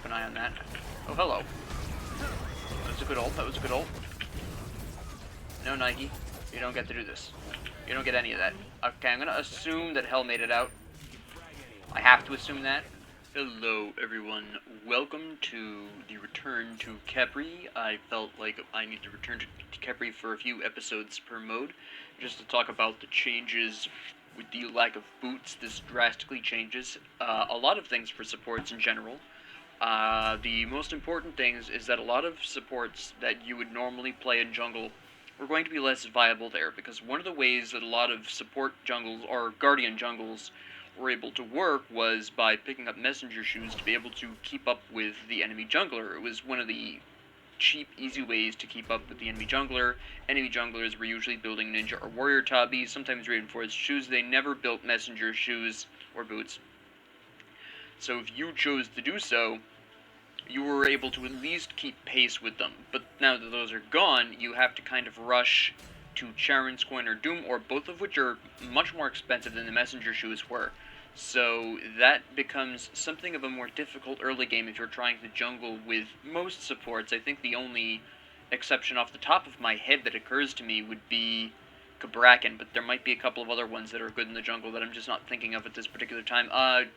an eye on that. Oh, hello. That was a good ult. That was a good ult. No, Nike. You don't get to do this. You don't get any of that. Okay, I'm going to assume that Hell made it out. I have to assume that. Hello, everyone. Welcome to the return to Khepri. I felt like I need to return to Khepri for a few episodes per mode, just to talk about the changes with the lack of boots. This drastically changes a lot of things for supports in general. The most important things is that a lot of supports that you would normally play in jungle are going to be less viable there, because one of the ways that a lot of support jungles, or guardian jungles, were able to work was by picking up messenger shoes to be able to keep up with the enemy jungler. It was one of the cheap, easy ways to keep up with the enemy jungler. Enemy junglers were usually building ninja or warrior tabis, sometimes reinforced shoes. They never built messenger shoes or boots. So if you chose to do so, you were able to at least keep pace with them. But now that those are gone, you have to kind of rush to Charon's Coin or Doom, or both of which are much more expensive than the messenger shoes were. So that becomes something of a more difficult early game if you're trying to jungle with most supports. I think the only exception off the top of my head that occurs to me would be Khepri, but there might be a couple of other ones that are good in the jungle that I'm just not thinking of at this particular time.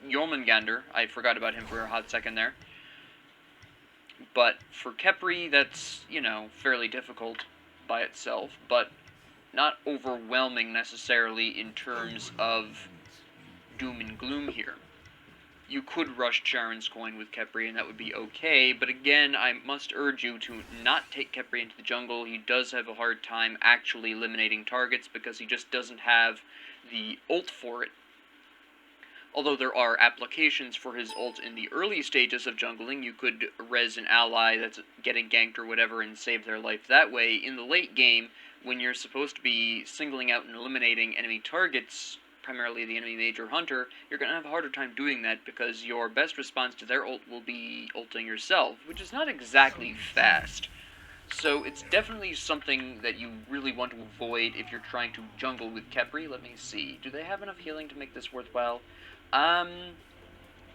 Jormungandr, I forgot about him for a hot second there. But for Khepri, that's, you know, fairly difficult by itself, but not overwhelming necessarily in terms of doom and gloom here. You could rush Charon's Coin with Khepri and that would be okay, but again, I must urge you to not take Khepri into the jungle. He does have a hard time actually eliminating targets because he just doesn't have the ult for it. Although there are applications for his ult in the early stages of jungling, you could res an ally that's getting ganked or whatever and save their life that way. In the late game, when you're supposed to be singling out and eliminating enemy targets, primarily the enemy mage or hunter, you're going to have a harder time doing that because your best response to their ult will be ulting yourself, which is not exactly fast. So it's definitely something that you really want to avoid if you're trying to jungle with Khepri. Let me see. Do they have enough healing to make this worthwhile?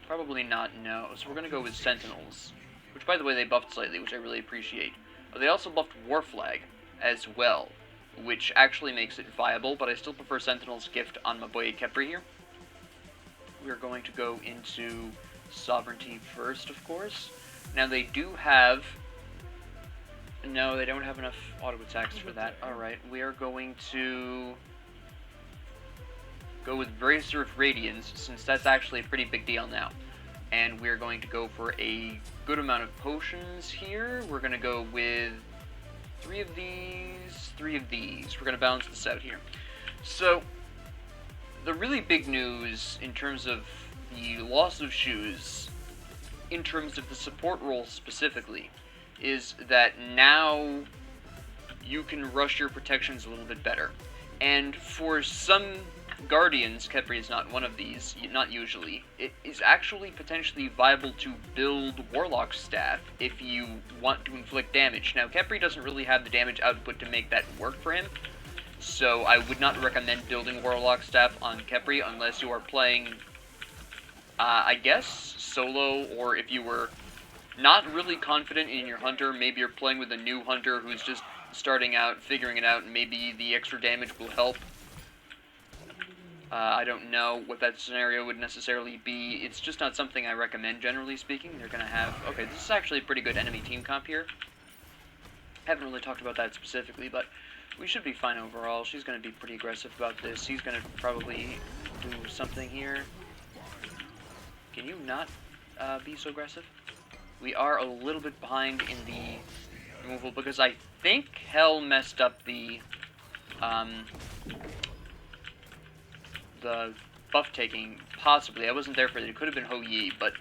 Probably not, no. So we're going to go with Sentinels, which, by the way, they buffed slightly, which I really appreciate. They also buffed Warflag as well, which actually makes it viable, but I still prefer Sentinel's gift on my boy Khepri here. We're going to go into Sovereignty first, of course. Now, they do have... No, they don't have enough auto attacks for that. Alright, we are going to go with Bracer of Radiance, since that's actually a pretty big deal now. And we're going to go for a good amount of potions here. We're going to go with 3 of these, 3 of these. We're going to balance this out here. So, the really big news in terms of the loss of shoes, in terms of the support role specifically, is that now you can rush your protections a little bit better. And for some Guardians, Khepri is not one of these, not usually, it is actually potentially viable to build Warlock Staff if you want to inflict damage. Now, Khepri doesn't really have the damage output to make that work for him, so I would not recommend building Warlock Staff on Khepri unless you are playing, I guess, solo, or if you were not really confident in your hunter, maybe you're playing with a new hunter who's just starting out, figuring it out, and maybe the extra damage will help. I don't know what that scenario would necessarily be. It's just not something I recommend, generally speaking. They're going to have... Okay, this is actually a pretty good enemy team comp here. Haven't really talked about that specifically, but we should be fine overall. She's going to be pretty aggressive about this. He's going to probably do something here. Can you not be so aggressive? We are a little bit behind in the removal because I think Hell messed up the buff taking, possibly. I wasn't there for it. It could have been Hou Yi, but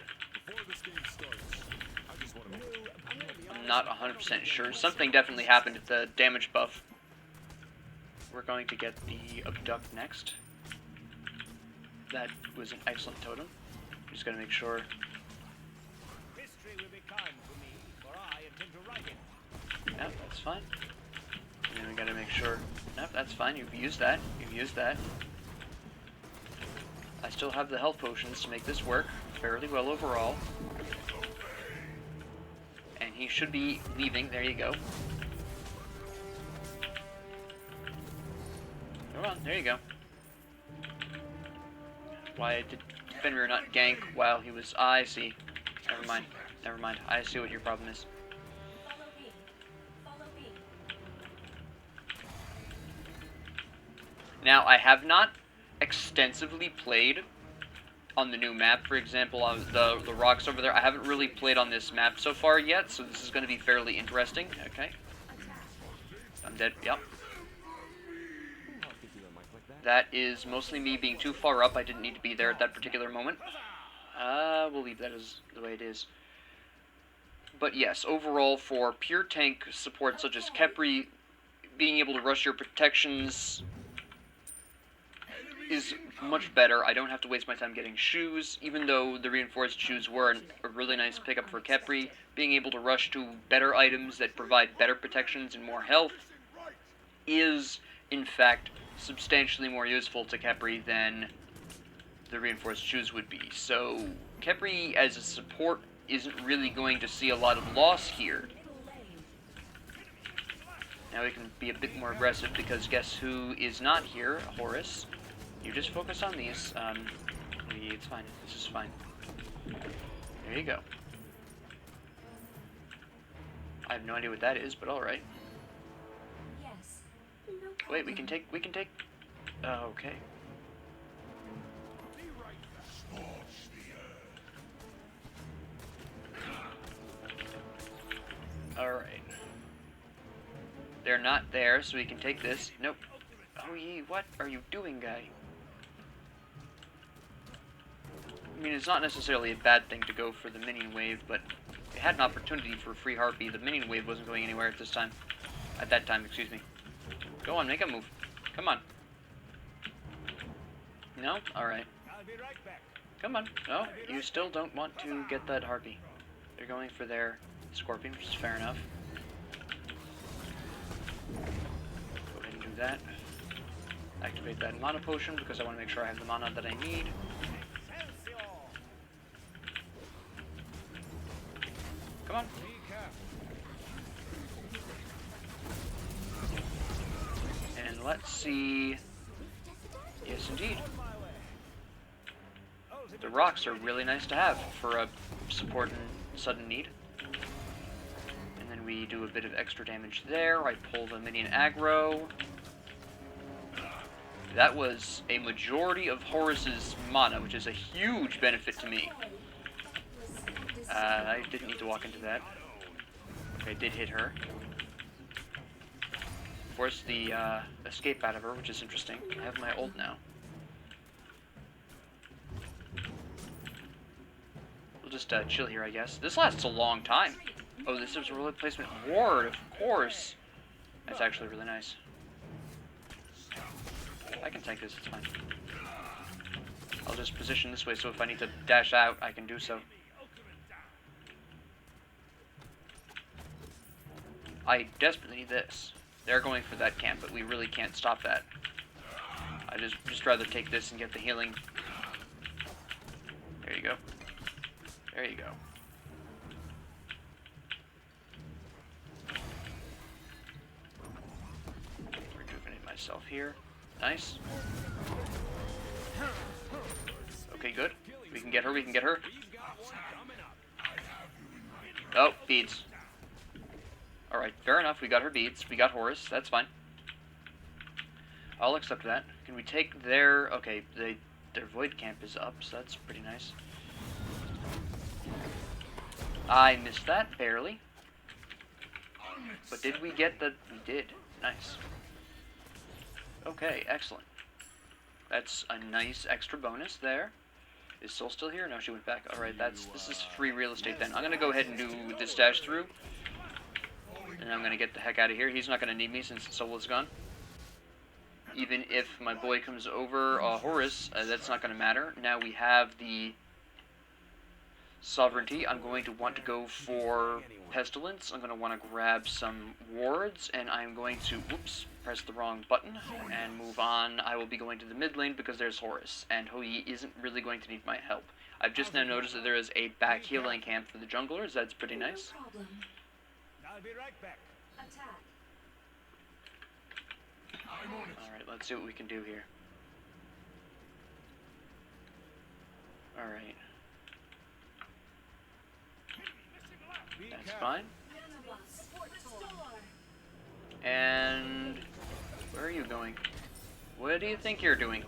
I'm not 100% sure. Something definitely happened at the damage buff. We're going to get the Abduct next. That was an excellent totem. Just gotta make sure. Yep, that's fine. And then we gotta make sure. Nope, that's fine. You've used that. You've used that. I still have the health potions to make this work fairly well overall. And he should be leaving. There you go. Come on, there you go. Why did Fenrir not gank while he was... I see. Never mind. Never mind. I see what your problem is. Now, I have not extensively played on the new map. For example, on the rocks over there. I haven't really played on this map so far yet, so this is going to be fairly interesting. Okay. I'm dead. Yep. That is mostly me being too far up. I didn't need to be there at that particular moment. We'll leave that as the way it is. But yes, overall, for pure tank support such as Khepri, being able to rush your protections is much better. I don't have to waste my time getting shoes, even though the reinforced shoes were a really nice pickup for Khepri. Being able to rush to better items that provide better protections and more health is, in fact, substantially more useful to Khepri than the reinforced shoes would be. So Khepri as a support isn't really going to see a lot of loss here. Now we can be a bit more aggressive because guess who is not here? Horus. You just focus on these. It's fine. This is fine. There you go. I have no idea what that is, but alright. Wait, we can take... Oh, okay. Alright. They're not there, so we can take this. Nope. Hou Yi, what are you doing, guy? I mean, it's not necessarily a bad thing to go for the minion wave, but they had an opportunity for a free harpy. The minion wave wasn't going anywhere at this time. At that time, excuse me. Go on, make a move. Come on. No? Alright. Come on. No, you still don't want to get that harpy. They're going for their scorpion, which is fair enough. Go ahead and do that. Activate that mana potion because I want to make sure I have the mana that I need. Come on. And let's see... Yes, indeed. The rocks are really nice to have for a support and sudden need. And then we do a bit of extra damage there. I pull the minion aggro. That was a majority of Horus's mana, which is a huge benefit to me. I didn't need to walk into that. Okay, I did hit her. Forced the escape out of her, which is interesting. I have my ult now. We'll just chill here, I guess. This lasts a long time. Oh, this is a replacement ward, of course. That's actually really nice. I can take this, it's fine. I'll just position this way so if I need to dash out, I can do so. I desperately need this. They're going for that camp, but we really can't stop that. I just rather take this and get the healing. There you go. There you go. Rejuvenate myself here. Nice. Okay, good. We can get her, we can get her. Oh, beads. Alright, fair enough. We got her beads. We got Horus. That's fine. I'll accept that. Can we take their... Okay, their void camp is up, so that's pretty nice. I missed that, barely. But did we get the... We did. Nice. Okay, excellent. That's a nice extra bonus there. Is Soul still here? No, she went back. Alright, this is free real estate then. I'm gonna go ahead and do this dash through. And I'm gonna get the heck out of here. He's not gonna need me since Soul is gone. Even if my boy comes over, Horus, that's not gonna matter. Now we have the Sovereignty. I'm going to want to go for Pestilence. I'm gonna want to grab some wards, and I'm going to, whoops, press the wrong button, and move on. I will be going to the mid lane because there's Horus, and Hou Yi isn't really going to need my help. I've just now noticed that there is a back healing camp for the junglers. That's pretty nice. I'll be right back. Attack. Alright, let's see what we can do here. Alright. That's fine. And where are you going? What do you think you're doing?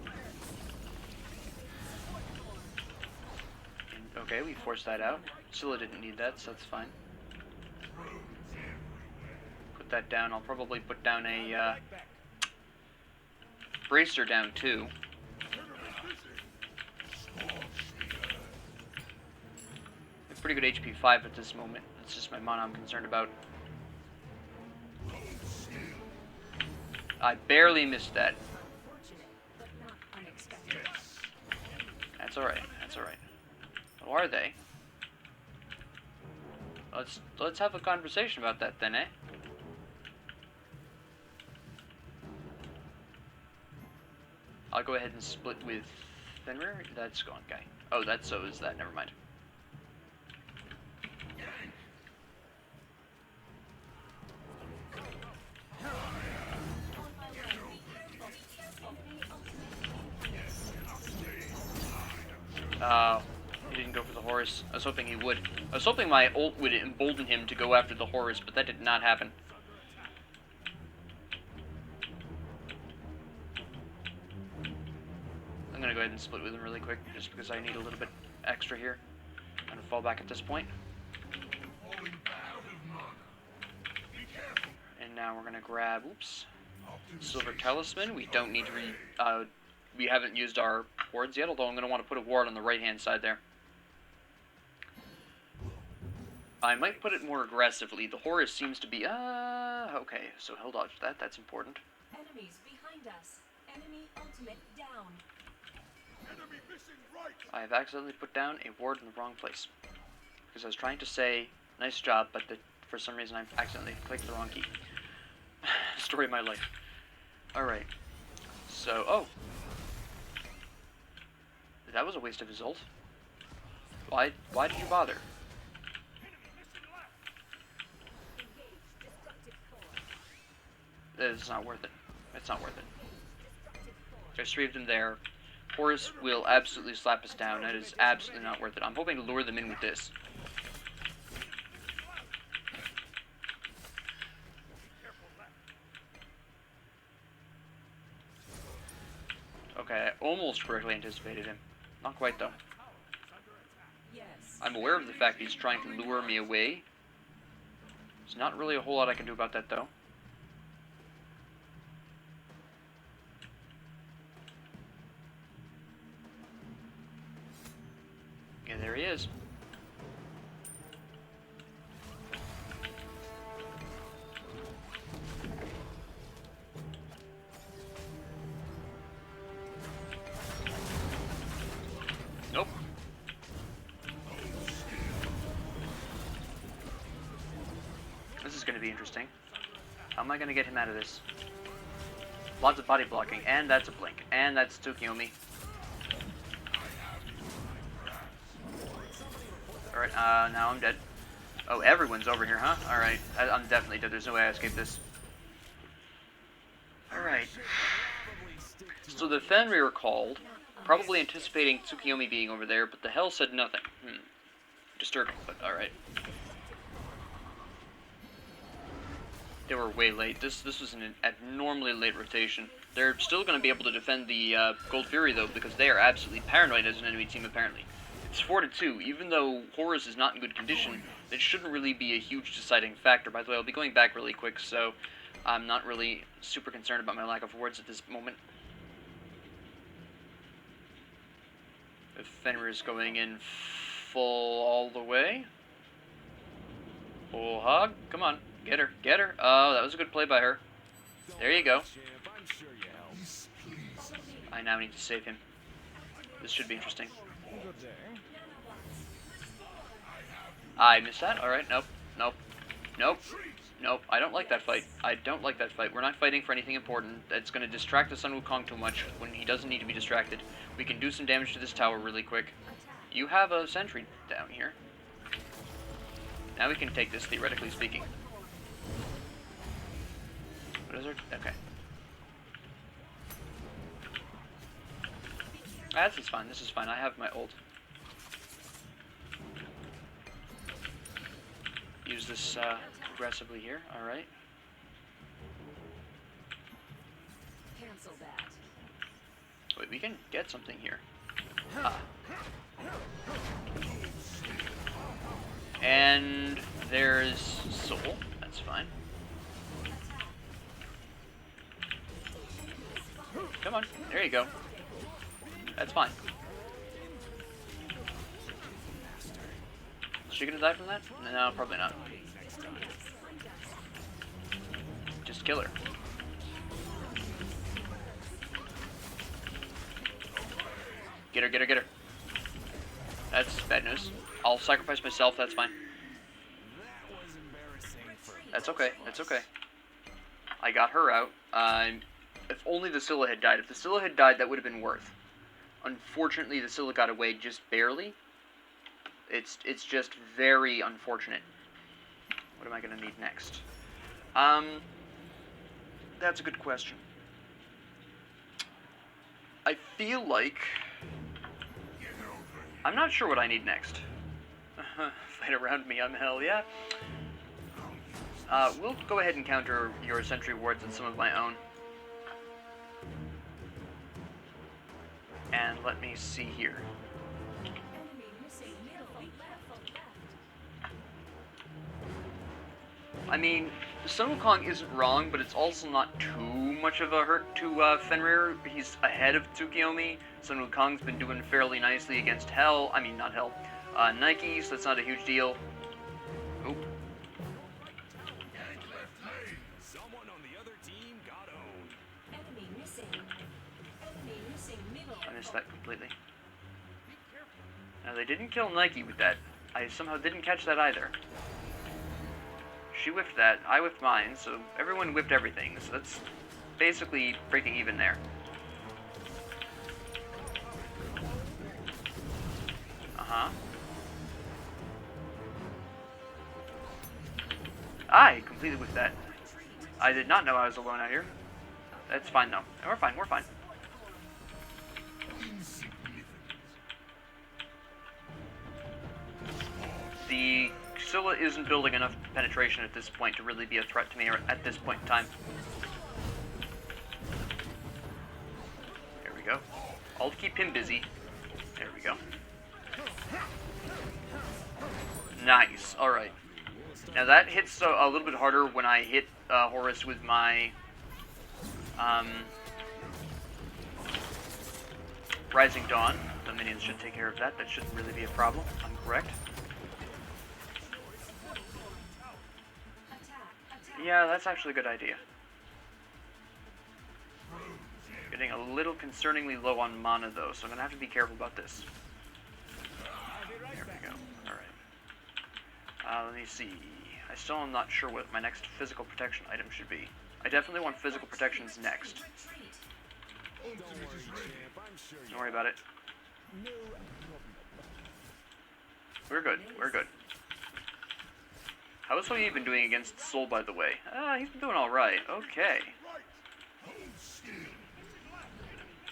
Okay, we forced that out. Scylla didn't need that, so that's fine. Put that down. I'll probably put down a bracer down too. It's pretty good HP 5 at this moment. That's just my mana I'm concerned about. I barely missed that. That's alright, that's alright. Who are they? Let's have a conversation about that then, eh? I'll go ahead and split with Fenrir. That's gone guy. Oh, that's so is that. Never mind. He didn't go for the Horus. I was hoping he would. I was hoping my ult would embolden him to go after the Horus, but that did not happen. I'm gonna go ahead and split with him really quick, just because I need a little bit extra here. I'm gonna fall back at this point. And now we're gonna grab, oops, Silver Talisman. We don't need to we haven't used our wards yet, although I'm gonna want to put a ward on the right-hand side there. I might put it more aggressively. The Horus seems to be, okay, so he'll dodge that. That's important. Enemies behind us. Enemy ultimate down. Enemy missing right. I have accidentally put down a ward in the wrong place. Because I was trying to say, nice job, but for some reason I accidentally clicked the wrong key. Story of my life. Alright. So, oh. That was a waste of his ult. Why did you bother? It's not worth it. It's not worth it. There's 3 of them there. Horus will absolutely slap us down. That is absolutely not worth it. I'm hoping to lure them in with this. Okay, I almost correctly anticipated him. Not quite, though. I'm aware of the fact that he's trying to lure me away. There's not really a whole lot I can do about that, though. Yeah, there he is. Nope. This is going to be interesting. How am I going to get him out of this? Lots of body blocking, and that's a blink, and that's Tsukuyomi. Alright, now I'm dead. Oh, everyone's over here, huh? Alright, I'm definitely dead. There's no way I escape this. Alright. So the Fenrir called, probably anticipating Tsukuyomi being over there, but the hell said nothing. Disturbing, but alright. They were way late. This was an abnormally late rotation. They're still going to be able to defend the Gold Fury, though, because they are absolutely paranoid as an enemy team, apparently. It's 4-2. Even though Horus is not in good condition, it shouldn't really be a huge deciding factor. By the way, I'll be going back really quick, so I'm not really super concerned about my lack of wards at this moment. If Fenrir is going in full all the way. Full hog. Come on. Get her. Get her. Oh, that was a good play by her. There you go. I now need to save him. This should be interesting. I missed that? Alright, nope. Nope. Nope. Nope. I don't like that fight. I don't like that fight. We're not fighting for anything important. That's going to distract the Sun Wukong too much when he doesn't need to be distracted. We can do some damage to this tower really quick. You have a sentry down here. Now we can take this, theoretically speaking. What is it? Okay. This is fine. This is fine. I have my ult. Use this aggressively here. All right. Cancel that. Wait, we can get something here. Ah. And there's soul. That's fine. Come on. There you go. That's fine. Is she gonna die from that? No, probably not. Just kill her. Get her, get her, get her. That's bad news. I'll sacrifice myself, that's fine. That's okay, that's okay. I got her out. If only the Scylla had died. If the Scylla had died, that would have been worth. Unfortunately, the Scylla got away just barely. It's just very unfortunate. What am I going to need next? That's a good question. I feel like... I'm not sure what I need next. Fight around me, I'm hell, yeah. We'll go ahead and counter your sentry wards and some of my own. And let me see here. I mean, Sun Wukong isn't wrong, but it's also not too much of a hurt to Fenrir. He's ahead of Tsukuyomi. Sun Wukong's been doing fairly nicely against Hell. I mean, not Hell. Nike, so that's not a huge deal. Oop. Someone on the other team got owned. Enemy missing. Enemy missing middle. I missed that completely. Now, they didn't kill Nike with that. I somehow didn't catch that either. She whiffed that, I whiffed mine, so everyone whiffed everything, so that's basically breaking even there. Uh-huh. I completely whiffed that. I did not know I was alone out here. That's fine, though. We're fine, we're fine. The Scylla isn't building enough penetration at this point to really be a threat to me at this point in time. There we go. I'll keep him busy. There we go. Nice. Alright. Now that hits a little bit harder when I hit Horus with my Rising Dawn. The minions should take care of that. That shouldn't really be a problem. I'm correct. Yeah, that's actually a good idea. Getting a little concerningly low on mana, though, so I'm going to have to be careful about this. There we go. Alright. Let me see. I still am not sure what my next physical protection item should be. I definitely want physical protections next. Don't worry about it. We're good. We're good. How is Hou Yi been doing against Soul, by the way? He's been doing alright. Okay.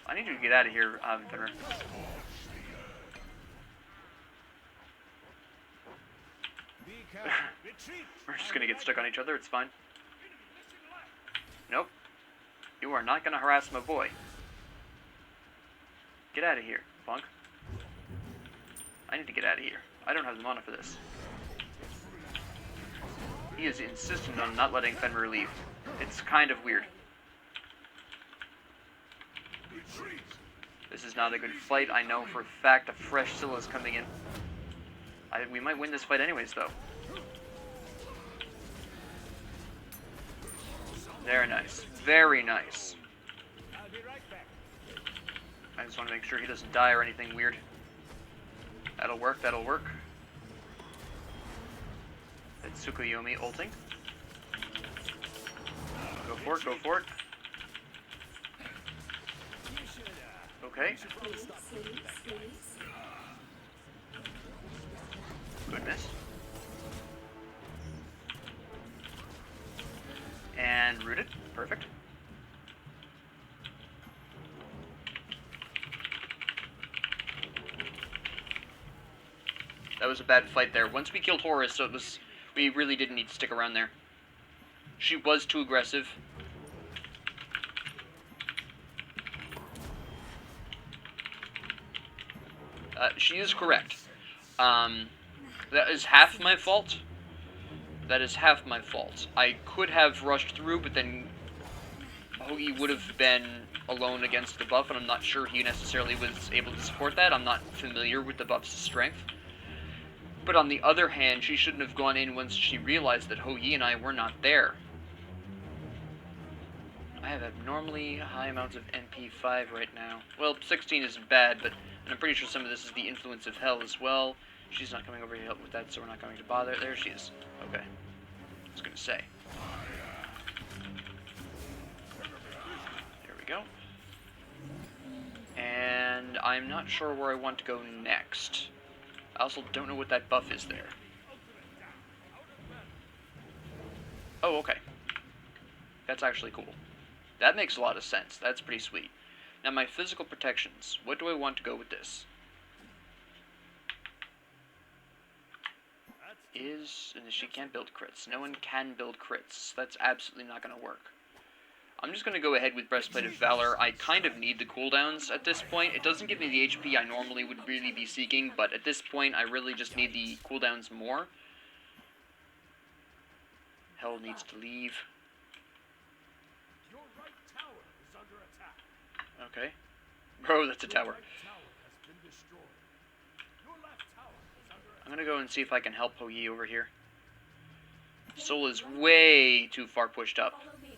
I need you to get out of here, Fenrir. We're just gonna get stuck on each other, it's fine. Nope. You are not gonna harass my boy. Get out of here, punk. I need to get out of here. I don't have the mana for this. He is insistent on not letting Fenrir leave. It's kind of weird. This is not a good fight. I know for a fact a fresh Scylla is coming in. We might win this fight anyways, though. Very nice. Very nice. I just want to make sure he doesn't die or anything weird. That'll work, that'll work. That's Tsukuyomi ulting. Go for it, go for it. Okay. Good miss. And rooted. Perfect. That was a bad fight there. Once we killed Horus, so we really didn't need to stick around there. She was too aggressive. She is correct. That is half my fault. That is half my fault. I could have rushed through, but then Hou Yi would have been alone against the buff, and I'm not sure he necessarily was able to support that. I'm not familiar with the buff's strength. But on the other hand, she shouldn't have gone in once she realized that Hou Yi and I were not there. I have abnormally high amounts of NP5 right now. Well, 16 isn't bad, but I'm pretty sure some of this is the influence of hell as well. She's not coming over to help with that, so we're not going to bother. There she is. Okay. I was going to say. There we go. And I'm not sure where I want to go next. I also don't know what that buff is there. Oh, okay. That's actually cool. That makes a lot of sense. That's pretty sweet. Now, my physical protections. What do I want to go with this? She can't build crits. No one can build crits. That's absolutely not going to work. I'm just going to go ahead with Breastplate of Valor. I kind of need the cooldowns at this point. It doesn't give me the HP I normally would really be seeking, but at this point, I really just need the cooldowns more. Hell needs to leave. Your right tower is under attack. Okay. Bro, that's a tower. Your right tower has been destroyed. Your left tower is under attack. I'm going to go and see if I can help Hou Yi over here. Soul is way too far pushed up. Follow me.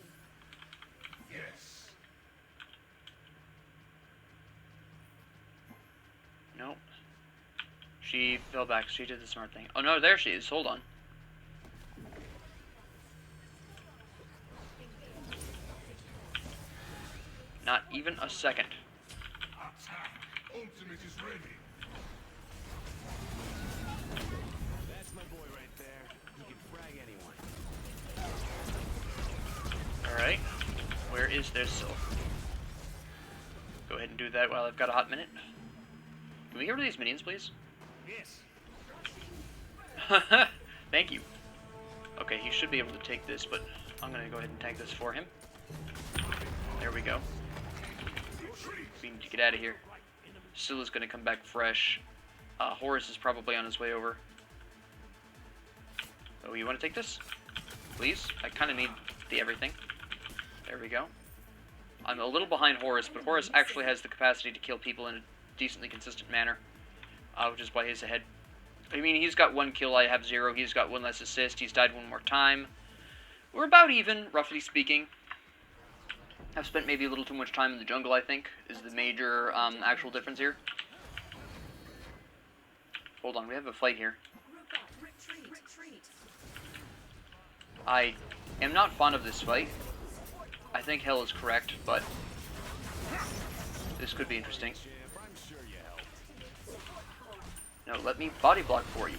Yes. Nope. She fell back. She did the smart thing. Oh no, there she is. Hold on. Not even a second. Attack. Ultimate is ready. That's my boy right there. He can frag anyone. Alright. Where is their soul? Go ahead and do that while I've got a hot minute. Can we get rid of these minions, please? Yes. Thank you. Okay, he should be able to take this, but I'm going to go ahead and tank this for him. There we go. We need to get out of here. Scylla's going to come back fresh. Horus is probably on his way over. Oh, you want to take this? Please? I kind of need the everything. There we go. I'm a little behind Horus, but Horus actually has the capacity to kill people in a decently consistent manner. Which is why he's ahead. I mean, he's got 1 kill, I have 0. He's got 1 less assist. He's died 1 more time. We're about even, roughly speaking. I've spent maybe a little too much time in the jungle, I think, is the major actual difference here. Hold on, we have a fight here. Group up. Retreat. Retreat. I am not fond of this fight. I think Hell is correct, but this could be interesting. Champ, I'm sure you helped. No, let me body block for you.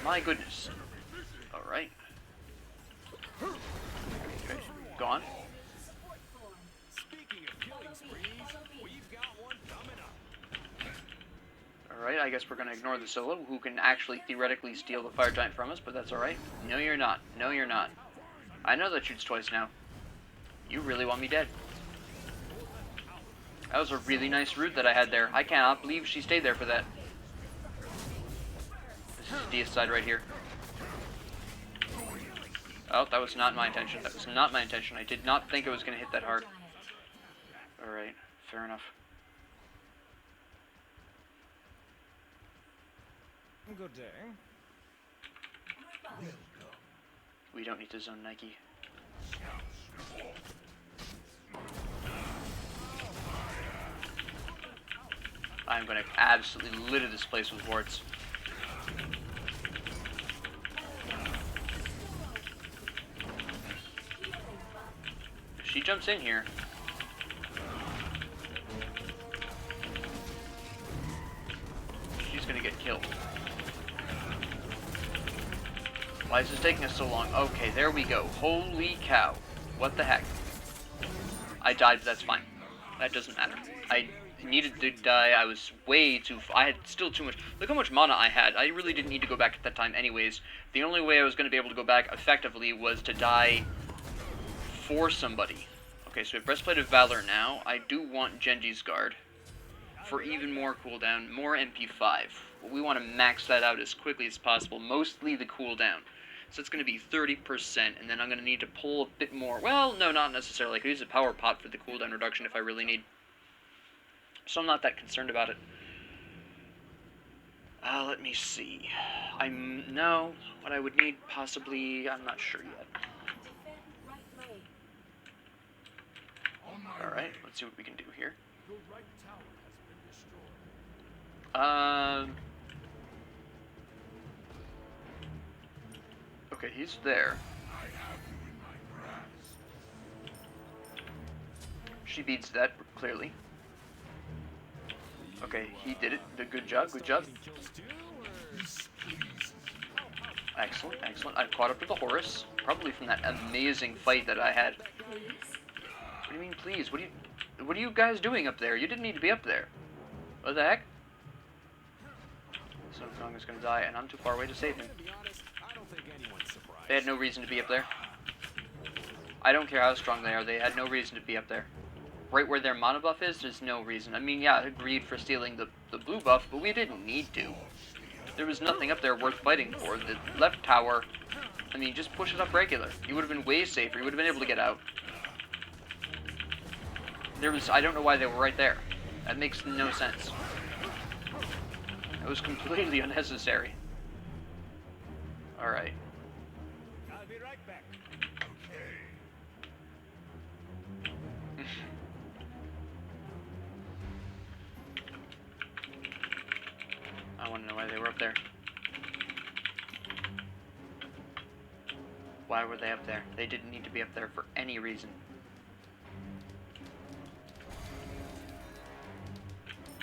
My goodness. Alright. Okay, gone. Support form. Speaking of killing sprees, we've got one coming up. Alright, I guess we're going to ignore the solo, who can actually theoretically steal the fire giant from us, but that's alright. No, you're not. No, you're not. I know that shoots twice now. You really want me dead. That was a really nice route that I had there. I cannot believe she stayed there for that. This is Dia's side right here. Oh, that was not my intention. That was not my intention. I did not think it was going to hit that hard. Alright, fair enough. Good day. Group up. We don't need to zone Nike. I'm going to absolutely litter this place with wards. If she jumps in here, she's going to get killed. Why is this taking us so long? Okay, there we go. Holy cow. What the heck? I died, but that's fine. That doesn't matter. I needed to die. I was way too... I had still too much... Look how much mana I had. I really didn't need to go back at that time anyways. The only way I was going to be able to go back effectively was to die for somebody. Okay, so we have Breastplate of Valor now. I do want Genji's Guard for even more cooldown, more MP5. We want to max that out as quickly as possible, mostly the cooldown. So it's going to be 30%, and then I'm going to need to pull a bit more. Well, no, not necessarily. I could use a power pot for the cooldown reduction if I really need. So I'm not that concerned about it. Let me see. No, what I would need possibly, I'm not sure yet. Defend right leg. Alright, let's see what we can do here. Your right tower has been destroyed. Okay, he's there. She beats that, clearly. Okay, he did it. Good job, good job. Excellent, excellent. I've caught up to the Horus, probably from that amazing fight that I had. What do you mean, please? What are you guys doing up there? You didn't need to be up there. What the heck? Sun Wukong is gonna die, and I'm too far away to save him. To be honest, I don't think anyone's surprised. They had no reason to be up there. I don't care how strong they are, they had no reason to be up there. Right where their mana buff is, there's no reason. I mean, yeah, I agreed for stealing the blue buff, but we didn't need to. There was nothing up there worth fighting for. The left tower, I mean, just push it up regular. You would have been way safer. You would have been able to get out. I don't know why they were right there. That makes no sense. It was completely unnecessary. Alright. I'll be right back. I want to know why they were up there. Why were they up there? They didn't need to be up there for any reason.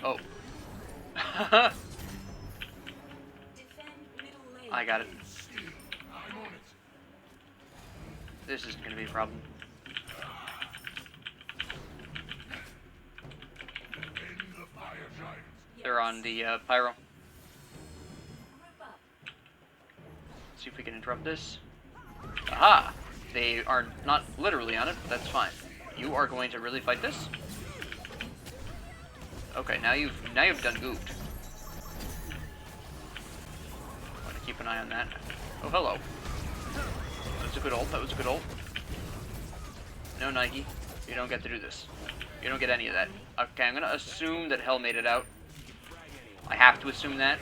Oh. Defend middle lane. I got it. This isn't going to be a problem. They're on the pyro. Group up. See if we can interrupt this. Aha! They are not literally on it, but that's fine. You are going to really fight this? Okay, now you've done gooped. Want to keep an eye on that. Oh, hello. That was a good ult. That was a good ult. No, Nike. You don't get to do this. You don't get any of that. Okay, I'm gonna assume that Hell made it out. I have to assume that.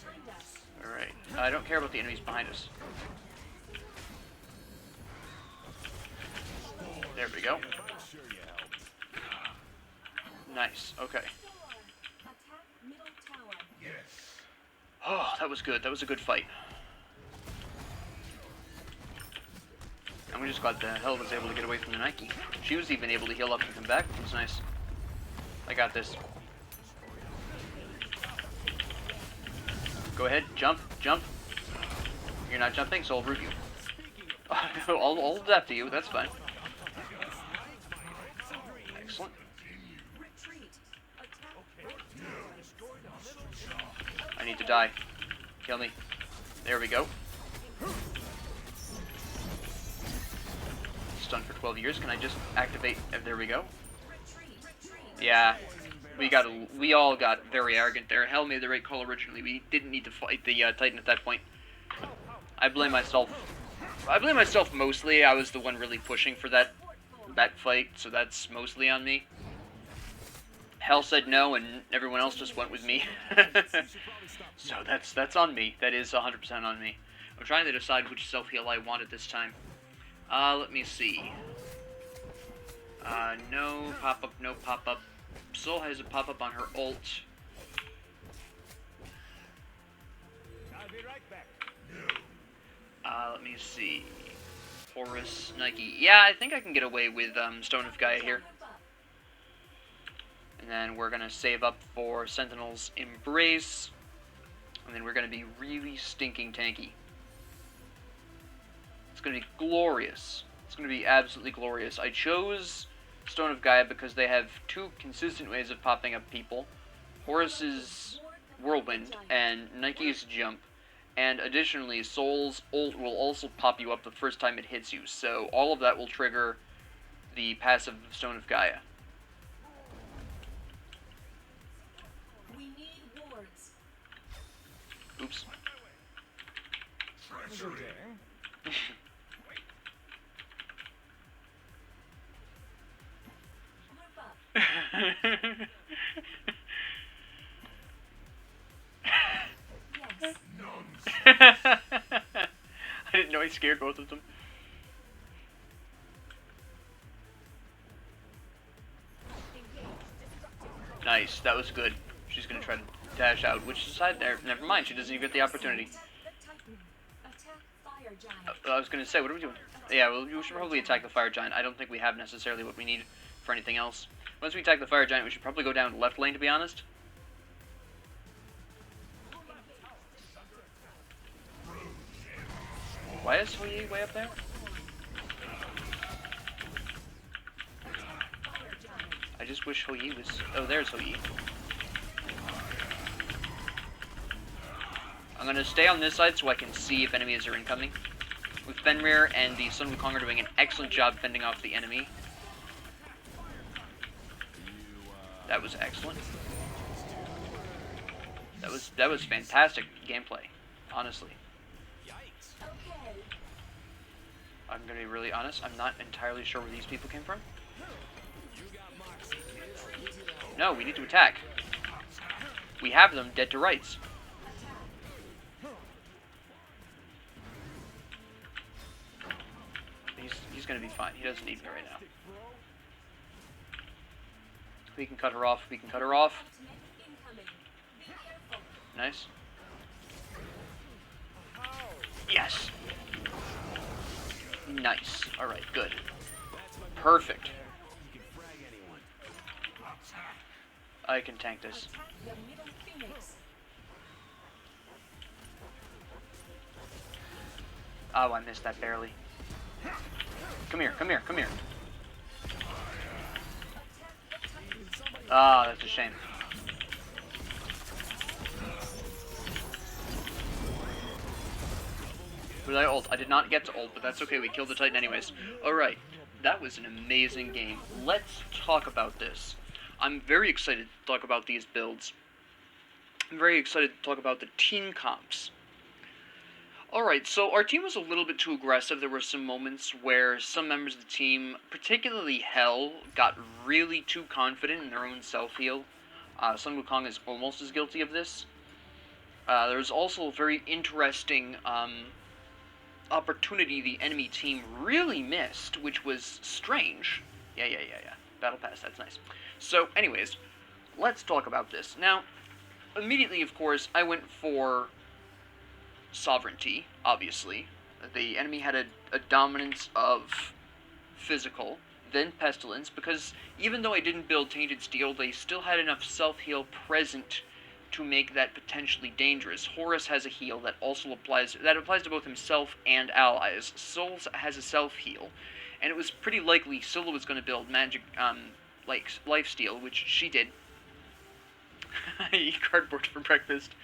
Behind us. Alright. I don't care about the enemies behind us. There we go. Nice. Okay. Attack middle tower. Oh, that was good. That was a good fight. I'm just glad the Hell was able to get away from the Nike. She was even able to heal up and come back. It was nice. I got this. Go ahead. Jump. Jump. You're not jumping, so I'll root you. I'll adapt to you. That's fine. Excellent. Retreat. Attack right tower. I need to die. Kill me. There we go. Stunned for 12 years. Can I just activate? There we go. Retreat. Yeah. We all got very arrogant there. Hell made the right call originally. We didn't need to fight the Titan at that point. I blame myself. I blame myself mostly. I was the one really pushing for that fight, so that's mostly on me. Hell said no, and everyone else just went with me. So that's on me. That is 100% on me. I'm trying to decide which self-heal I wanted this time. Let me see. No pop-up, no pop-up. Soul has a pop-up on her ult. I'll be right back. Let me see. Horus, Nike. Yeah, I think I can get away with Stone of Gaia here. And then we're gonna save up for Sentinel's Embrace. And then we're gonna be really stinking tanky. going to be glorious. It's going to be absolutely glorious. I chose Stone of Gaia because they have two consistent ways of popping up people. Horus's Whirlwind and Nike's Jump. And additionally, Soul's ult will also pop you up the first time it hits you. So all of that will trigger the passive Stone of Gaia. We need wards. Oops. Group up. Yes. I didn't know I scared both of them. Nice, that was good. She's gonna try to dash out. Which side there? Never mind, she doesn't even get the opportunity. Attack the Titan. Attack Fire Giant. I was gonna say, what are we doing? Yeah, well, we should probably attack the Fire Giant. I don't think we have necessarily what we need for anything else. Once we attack the Fire Giant, we should probably go down left lane, to be honest. Why is Hou Yi way up there? I just wish Hou Yi was... Oh, there's Hou Yi. I'm gonna stay on this side so I can see if enemies are incoming. With Fenrir and the Sun Wukong are doing an excellent job fending off the enemy. That was excellent. That was fantastic gameplay, honestly. Okay. I'm gonna be really honest, I'm not entirely sure where these people came from. No, we need to attack. We have them dead to rights. He's gonna be fine. He doesn't need me right now. We can cut her off. We can cut her off. Ultimate incoming. Be careful. Nice. Yes. Nice. All right. Good. Perfect. I can tank this. Attack the middle Phoenix. Oh, I missed that barely. Come here. Come here. Come here. Ah, that's a shame. But I ult. I did not get to ult, but that's okay. We killed the Titan anyways. Alright. That was an amazing game. Let's talk about this. I'm very excited to talk about these builds. I'm very excited to talk about the team comps. Alright, so our team was a little bit too aggressive. There were some moments where some members of the team, particularly Hell, got really too confident in their own self-heal. Sun Wukong is almost as guilty of this. There was also a very interesting opportunity the enemy team really missed, which was strange. Yeah. Battle Pass, that's nice. So, anyways, let's talk about this. Now, immediately, of course, I went for Sovereignty, obviously. The enemy had a dominance of physical, then Pestilence, because even though I didn't build Tainted Steel, they still had enough self-heal present to make that potentially dangerous. Horus has a heal that also applies to both himself and allies. Soul has a self-heal, and it was pretty likely Scylla was going to build magic, like lifesteal, which she did. I eat cardboard for breakfast.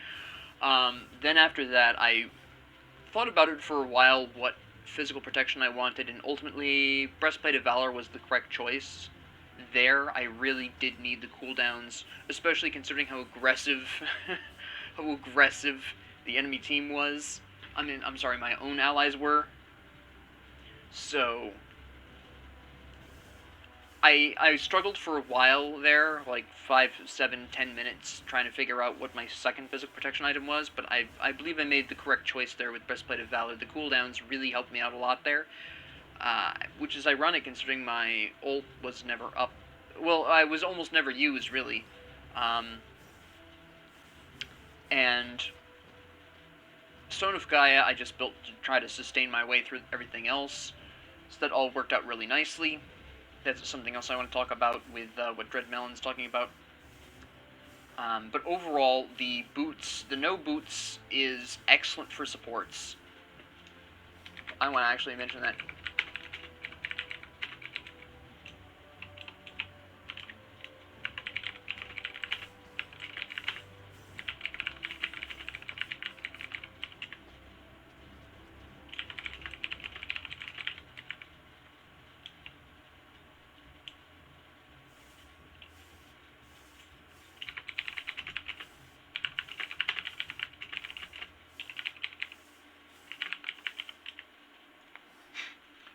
Then after that, I thought about it for a while, what physical protection I wanted, and ultimately, Breastplate of Valor was the correct choice. There, I really did need the cooldowns, especially considering how aggressive, the enemy team was. I mean, I'm sorry, my own allies were. So, I struggled for a while there, like 5, 7, 10 minutes, trying to figure out what my second physical protection item was, but I believe I made the correct choice there with Breastplate of Valor. The cooldowns really helped me out a lot there, which is ironic considering my ult was never up. Well, I was almost never used, really. And Stone of Gaia I just built to try to sustain my way through everything else, so that all worked out really nicely. That's something else I want to talk about with what Dreadmelon's talking about. But overall, the no boots is excellent for supports. I want to actually mention that.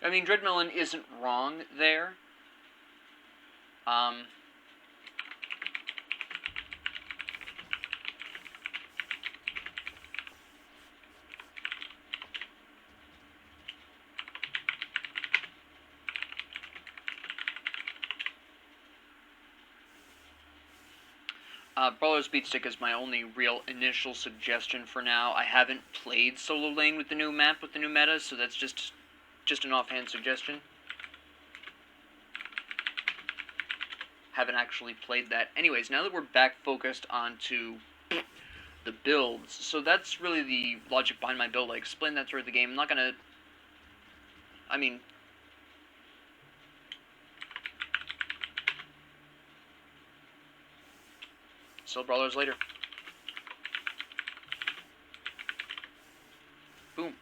I mean, Dreadmelon isn't wrong there. Brawler's Beatstick is my only real initial suggestion for now. I haven't played solo lane with the new map, with the new meta, so that's just an offhand suggestion. Haven't actually played that. Anyways, now that we're back focused onto the builds, so that's really the logic behind my build. I explained that throughout the game. I'm not gonna... I mean... Still Brawlers later. Boom.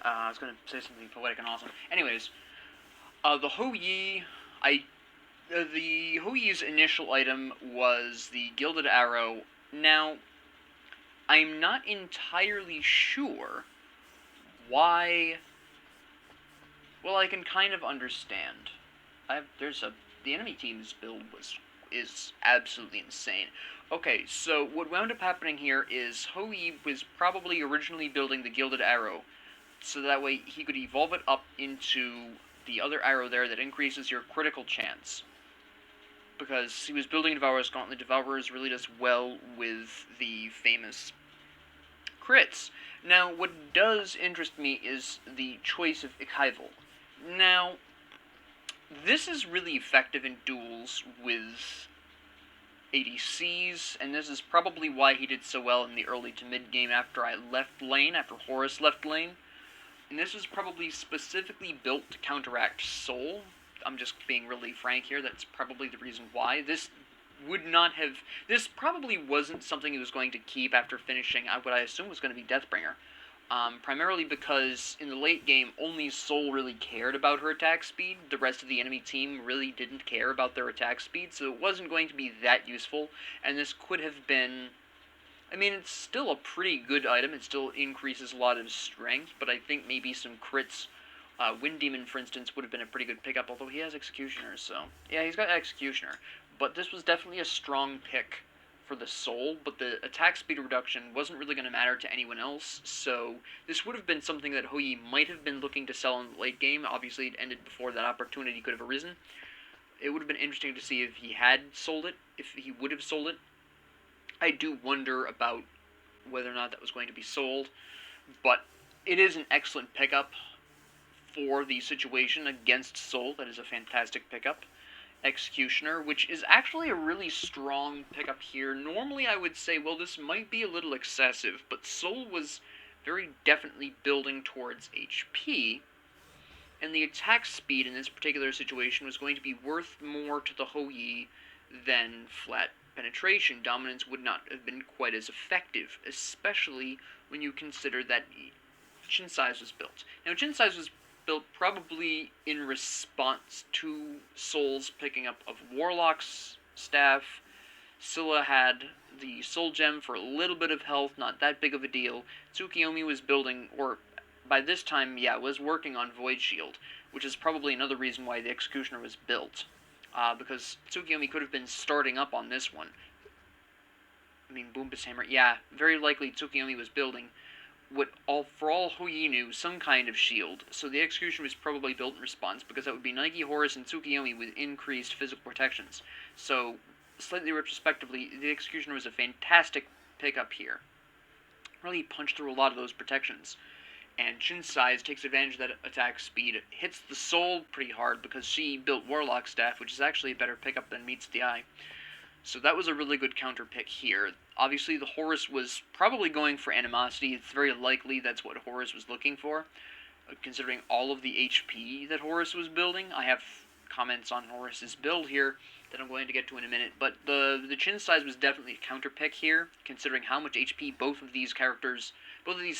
I was going to say something poetic and awesome. Anyways, the Hou Yi, the Hou Yi's initial item was the Gilded Arrow. Now, I'm not entirely sure why... Well, I can kind of understand. The enemy team's build is absolutely insane. Okay, so what wound up happening here is Hou Yi was probably originally building the Gilded Arrow, so that way he could evolve it up into the other arrow there that increases your critical chance. Because he was building Devourer's Gauntlet. Devourers really does well with the famous crits. Now, what does interest me is the choice of Ikaival. Now, this is really effective in duels with ADCs, and this is probably why he did so well in the early to mid game after I left lane, after Horus left lane. And this is probably specifically built to counteract Soul. I'm just being really frank here, that's probably the reason why. This probably wasn't something he was going to keep after finishing what I assume was going to be Deathbringer. Primarily because in the late game, only Soul really cared about her attack speed. The rest of the enemy team really didn't care about their attack speed, so it wasn't going to be that useful. And this could have been... I mean, it's still a pretty good item. It still increases a lot of strength, but I think maybe some crits... Wind Demon, for instance, would have been a pretty good pickup, although he has Executioner, so... Yeah, he's got Executioner. But this was definitely a strong pick for the Soul, but the attack speed reduction wasn't really going to matter to anyone else, so this would have been something that Hou Yi might have been looking to sell in the late game. Obviously, it ended before that opportunity could have arisen. It would have been interesting to see if he had sold it, if he would have sold it. I do wonder about whether or not that was going to be sold, but it is an excellent pickup for the situation against Soul. That is a fantastic pickup. Executioner, which is actually a really strong pickup here. Normally I would say, well, this might be a little excessive, but Soul was very definitely building towards HP, and the attack speed in this particular situation was going to be worth more to the Hou Yi than flat penetration. Dominance would not have been quite as effective, especially when you consider that Chin Size was built. Now, Chin Size was built probably in response to Soul's picking up of Warlock's staff. Scylla had the Soul Gem for a little bit of health, not that big of a deal. Tsukuyomi was building, or by this time, yeah, was working on Void Shield, which is probably another reason why the Executioner was built. Because Tsukuyomi could have been starting up on this one. I mean, Boombus Hammer, yeah, very likely Tsukuyomi was building. for all Hou Yi knew, some kind of shield. So the Executioner was probably built in response, because that would be Nike, Horus, and Tsukuyomi with increased physical protections. So, slightly retrospectively, the Executioner was a fantastic pickup here. Really punched through a lot of those protections. And Shin's size takes advantage of that attack speed, hits the soul pretty hard because she built Warlock Staff, which is actually a better pickup than meets the eye. So that was a really good counter pick here. Obviously, the Horus was probably going for animosity. It's very likely that's what Horus was looking for, considering all of the HP that Horus was building. I have comments on Horus's build here that I'm going to get to in a minute, but the Chin size was definitely a counter pick here, considering how much HP both of these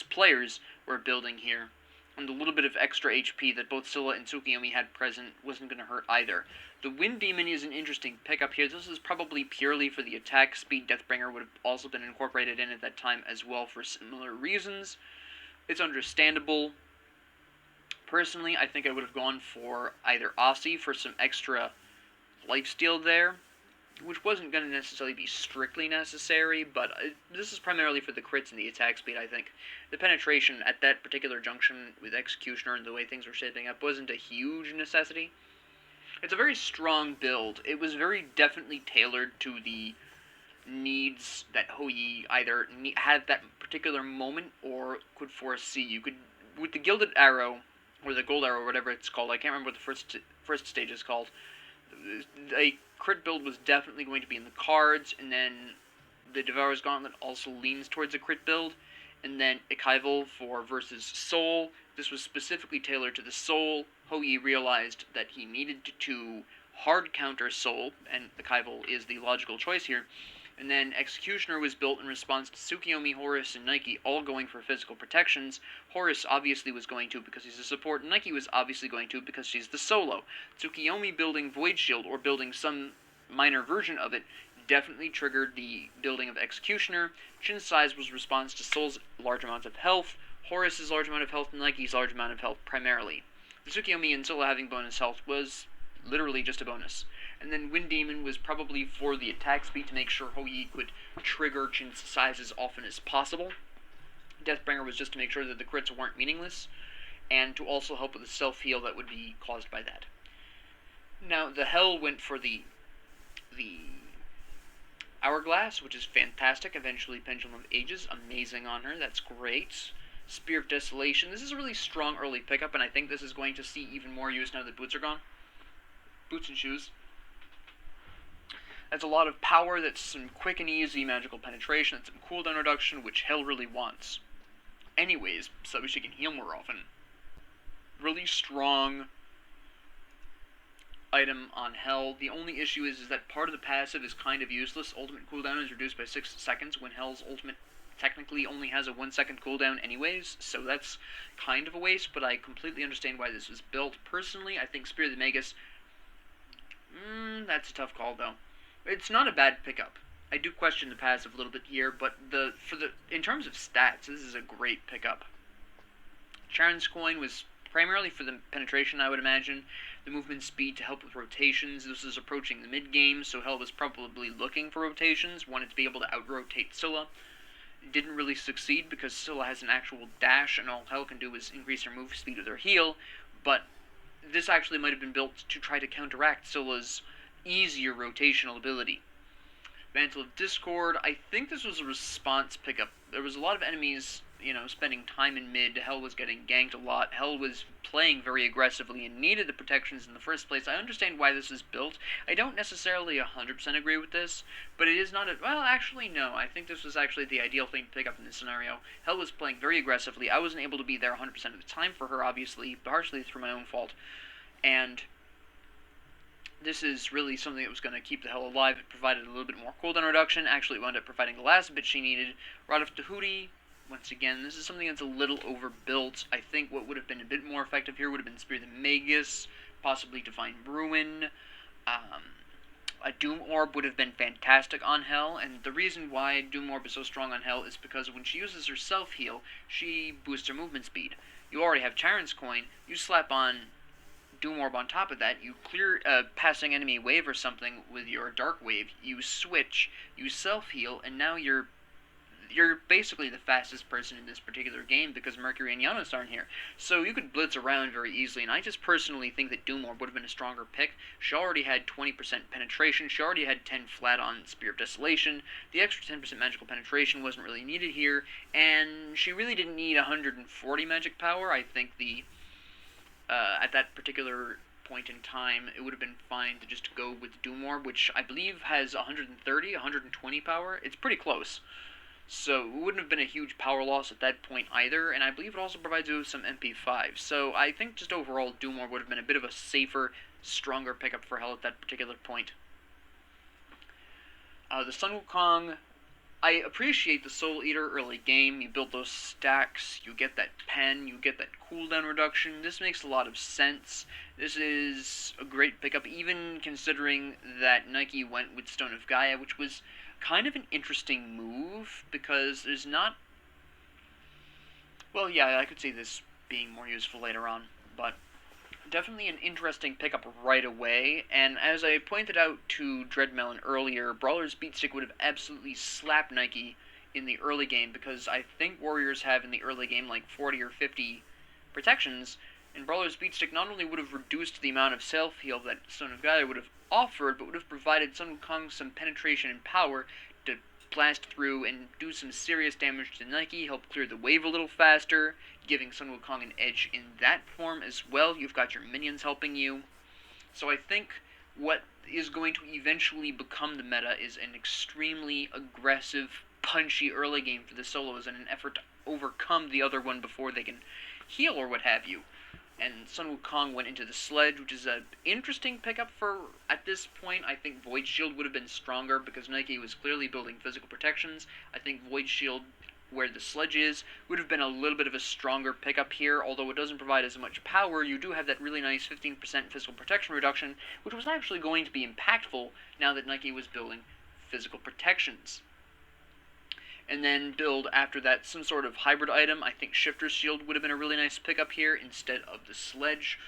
players were building here. And the little bit of extra HP that both Scylla and Tsukuyomi had present wasn't going to hurt either. The Wind Demon is an interesting pickup here. This is probably purely for the attack speed. Deathbringer would have also been incorporated in at that time as well for similar reasons. It's understandable. Personally, I think I would have gone for either Aussie for some extra lifesteal there, which wasn't going to necessarily be strictly necessary, but this is primarily for the crits and the attack speed, I think. The penetration at that particular junction with Executioner and the way things were shaping up wasn't a huge necessity. It's a very strong build. It was very definitely tailored to the needs that Hou Yi either had at that particular moment or could foresee. You could, with the Gilded Arrow, or the Gold Arrow, whatever it's called, I can't remember what the first stage is called, a crit build was definitely going to be in the cards, and then the Devourer's Gauntlet also leans towards a crit build, and then Ikaival for versus Soul. This was specifically tailored to the Soul. Hou Yi realized that he needed to hard counter Soul, and Ikaival is the logical choice here. And then Executioner was built in response to Tsukuyomi, Horus, and Nike all going for physical protections. Horus obviously was going to because he's a support, and Nike was obviously going to because she's the solo. Tsukuyomi building Void Shield, or building some minor version of it, definitely triggered the building of Executioner. Shin's size was response to Soul's large amounts of health, Horus's large amount of health, and Nike's large amount of health primarily. The Tsukuyomi and Scylla having bonus health was literally just a bonus. And then Wind Demon was probably for the attack speed to make sure Hou Yi could trigger Chin's size as often as possible. Deathbringer was just to make sure that the crits weren't meaningless, and to also help with the self-heal that would be caused by that. Now, the Hell went for the Hourglass, which is fantastic. Eventually Pendulum of Ages, amazing on her, that's great. Spear of Desolation, this is a really strong early pickup, and I think this is going to see even more use now that boots are gone. Boots and shoes. That's a lot of power, that's some quick and easy magical penetration, that's some cooldown reduction, which Hell really wants. Anyways, so she can heal more often. Really strong item on Hell. The only issue is that part of the passive is kind of useless. Ultimate cooldown is reduced by 6 seconds when Hell's ultimate technically only has a 1 second cooldown anyways, so that's kind of a waste, but I completely understand why this was built. Personally, I think Spear of the Magus, that's a tough call though. It's not a bad pickup. I do question the passive a little bit here, but in terms of stats, this is a great pickup. Charon's Coin was primarily for the penetration, I would imagine. The movement speed to help with rotations. This is approaching the mid-game, so Hell was probably looking for rotations, wanted to be able to out-rotate Scylla. Didn't really succeed because Scylla has an actual dash, and all Hell can do is increase her move speed with her heal, but this actually might have been built to try to counteract Scylla's easier rotational ability. Mantle of Discord, I think this was a response pickup. There was a lot of enemies, spending time in mid. Hell was getting ganked a lot. Hell was playing very aggressively and needed the protections in the first place. I understand why this is built. I don't necessarily 100% agree with this, but it is not well, actually, no. I think this was actually the ideal thing to pick up in this scenario. Hell was playing very aggressively. I wasn't able to be there 100% of the time for her, obviously, partially through my own fault. And this is really something that was going to keep the Hell alive. It provided a little bit more cooldown reduction. Actually, it wound up providing the last bit she needed. Rod of Tahuti, once again, this is something that's a little overbuilt. I think what would have been a bit more effective here would have been Spear of the Magus, possibly Divine Ruin. A Doom Orb would have been fantastic on Hell, and the reason why Doom Orb is so strong on Hell is because when she uses her self-heal, she boosts her movement speed. You already have Charon's Coin, you slap on Doom Orb on top of that, you clear a passing enemy wave or something with your Dark Wave, you switch, you self-heal, and now you're basically the fastest person in this particular game because Mercury and Giannis aren't here. So you could blitz around very easily, and I just personally think that Doom Orb would have been a stronger pick. She already had 20% penetration, she already had 10 flat on Spear of Desolation, the extra 10% magical penetration wasn't really needed here, and she really didn't need 140 magic power. I think at that particular point in time, it would have been fine to just go with Doom Orb, which I believe has 130, 120 power. It's pretty close. So it wouldn't have been a huge power loss at that point either, and I believe it also provides you with some MP5. So I think just overall Doom Orb would have been a bit of a safer, stronger pickup for Hell at that particular point. The Sun Wukong, I appreciate the Soul Eater early game. You build those stacks, you get that pen, you get that cooldown reduction. This makes a lot of sense. This is a great pickup, even considering that Nike went with Stone of Gaia, which was kind of an interesting move, because there's not... Well, yeah, I could see this being more useful later on, but definitely an interesting pickup right away, and as I pointed out to Dreadmelon earlier, Brawler's Beatstick would have absolutely slapped Nike in the early game, because I think Warriors have in the early game like 40 or 50 protections, and Brawler's Beatstick not only would have reduced the amount of self-heal that Stone of Gaia would have offered, but would have provided Sun Wukong some penetration and power to blast through and do some serious damage to Nike, help clear the wave a little faster, giving Sun Wukong an edge in that form as well. You've got your minions helping you. So I think what is going to eventually become the meta is an extremely aggressive, punchy early game for the solos in an effort to overcome the other one before they can heal or what have you. And Sun Wukong went into the Sledge, which is an interesting pickup for, at this point, I think Void Shield would have been stronger because Nike was clearly building physical protections. I think Void Shield, where the Sledge is, would have been a little bit of a stronger pickup here, although it doesn't provide as much power. You do have that really nice 15% physical protection reduction, which was actually going to be impactful now that Nike was building physical protections. And then build after that some sort of hybrid item. I think Shifter's Shield would have been a really nice pickup here instead of the Sledge.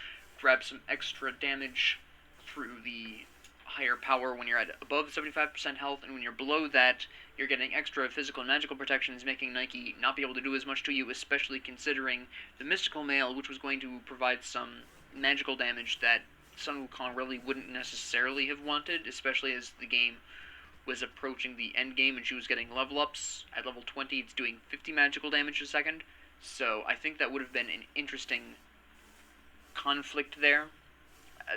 Grab some extra damage through the higher power when you're at above 75% health, and when you're below that, you're getting extra physical and magical protections, making Nike not be able to do as much to you, especially considering the Mystical Mail, which was going to provide some magical damage that Sun Wukong really wouldn't necessarily have wanted, especially as the game was approaching the end game and she was getting level ups. At level 20, it's doing 50 magical damage a second, so I think that would have been an interesting conflict there.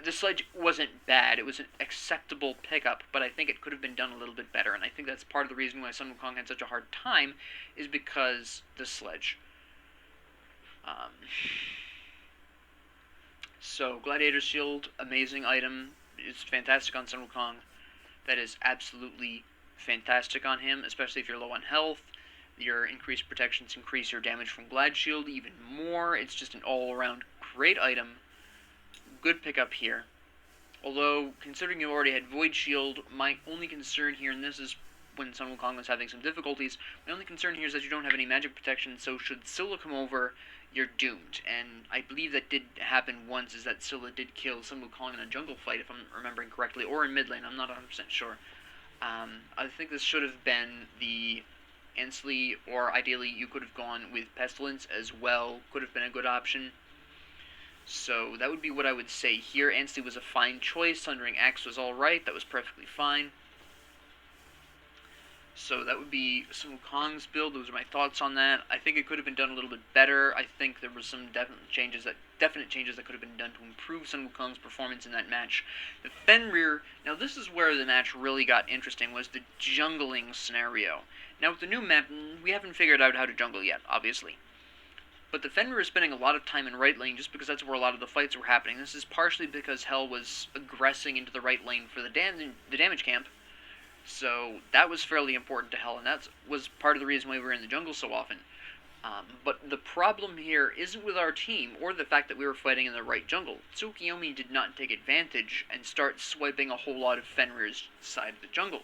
The Sledge wasn't bad, it was an acceptable pickup, but I think it could have been done a little bit better, and I think that's part of the reason why Sun Wukong had such a hard time, is because the Sledge. So, Gladiator's Shield, amazing item, it's fantastic on Sun Wukong. That is absolutely fantastic on him, especially if you're low on health. Your increased protections increase your damage from Glad Shield even more. It's just an all-around great item. Good pickup here. Although, considering you already had Void Shield, my only concern here, and this is when Sun Wukong was having some difficulties, my only concern here is that you don't have any magic protection, so should Scylla come over, you're doomed. And I believe that did happen once, is that Scylla did kill Sun Wukong in a jungle fight, if I'm remembering correctly, or in mid lane, I'm not 100% sure. I think this should have been the Ansley, or ideally you could have gone with Pestilence as well, could have been a good option. So that would be what I would say here. Ansley was a fine choice, Sundering Axe was alright, that was perfectly fine. So that would be Sun Wukong's build. Those are my thoughts on that. I think it could have been done a little bit better. I think there were some definite changes that could have been done to improve Sun Wukong's performance in that match. The Fenrir, now this is where the match really got interesting, was the jungling scenario. Now with the new map, we haven't figured out how to jungle yet, obviously. But the Fenrir is spending a lot of time in right lane just because that's where a lot of the fights were happening. This is partially because Hell was aggressing into the right lane for the damage camp. So that was fairly important to Hell, and that was part of the reason why we were in the jungle so often. But the problem here isn't with our team, or the fact that we were fighting in the right jungle. Tsukuyomi did not take advantage and start swiping a whole lot of Fenrir's side of the jungle.